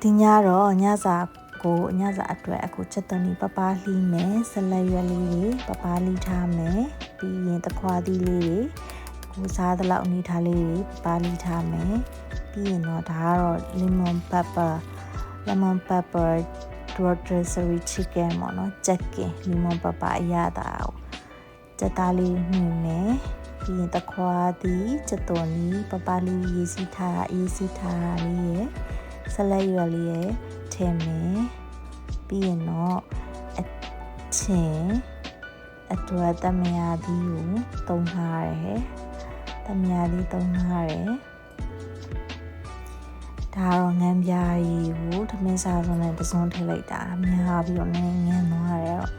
ဒီညတော့ညစာအတွက်အခုချက်သွန်ဒီပပားလှီးမယ်ဆက်လက်ရွက်လေးတွေပပားလှီးထားမယ်ပြီးရင်တခွာသီးလေးတွေအခုစားသလောက်အနေထားလေးတွေပပားလှီးထားမယ်ပြီးရင်တော့ဒါကတော့ lemon pepper rotisserie chicken ပေါ့နော်ချက်ကင် lemon pepper အရသာကိုချက်သားလေးနှွှင်မယ်ပြီးရင်တခွာသီးချက်သွန်ဒီပပားလေးရေးစီးထားလေးရဲ့ဆက်လက်ရွက်လေးရဲ့ထည့်မယ်ပြီးရင်တော့အချင်းအတွက်သမယာသီးကိုသုံးထားတယ်သမယာသီးသုံးထားတယ်ဒါတော့ငံပြားရီကိုထမင်းစားစုံနဲ့တစုံထည့်လိုက်တာများပြီးတော့နည်းငန်းသွားတယ်တော့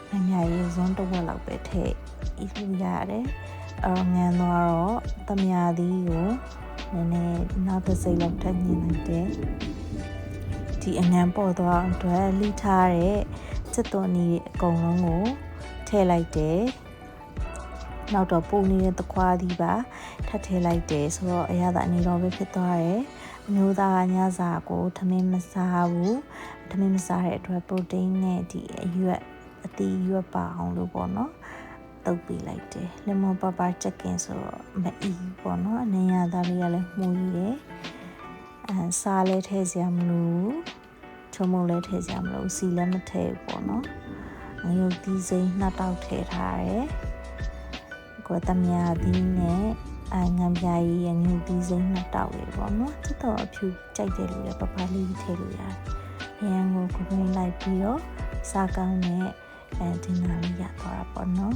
ငံပြားရီဇွန်းတစ်ဝက်လောက်ပဲထည့်လို့ရတယ်ငန်းသွားတော့သမယာသီးကိုနည်းနည်းနောက်တစ်စိတ်လောက်ထည့်ညှင်းလိုက်တယ်ဒီအငံပေါ်သွားအတွက်လှီးထားတဲ့ချက်သွန်ဒီအကုန်လုံးကိုထည့်လိုက်တယ်နောက်တော့ပုံနေတဲ့တခွားသီးပါထပ်ထည့်လိုက်တယ်ဆိုတော့အရသာအနေတော်ပဲဖြစ်သွားတယ်အမျိုးသားညစာကိုထမင်းမစားဘူးထမင်းမစားတဲ့အတွက် protein နဲ့ဒီအသီးရွက်ပါအောင်လို့ပေါ့နော်တုပ်ပေးလိုက်တယ် lemon pepper chicken ဆိုတော့မအီပေါ့နော်အနေရသားလေးကလည်းမှုကြီးတယ်စားလဲထည့်စရာမလိုချုံမုံလဲထည့်စရာမလိုစီလည်းမထည့်ဘူးပေါ့နော်ငရုတ်သီးစိမ်း2တောက်ထည့်ထားတယ်ကိုသမယာသီးနဲ့ငံပြားရီငရုတ်သီးစိမ်း2တောက်လေးပေါ့နော်ချက်တော့အဖြူကြိုက်တယ်လို့လည်းပပလေးထည့်လို့ရတယ်အရန်ကိုကိုယ်လိုက်ပြီးတော့စားကောင်းတဲ့ဒီနာလေးရသွားတာပေါ့နော်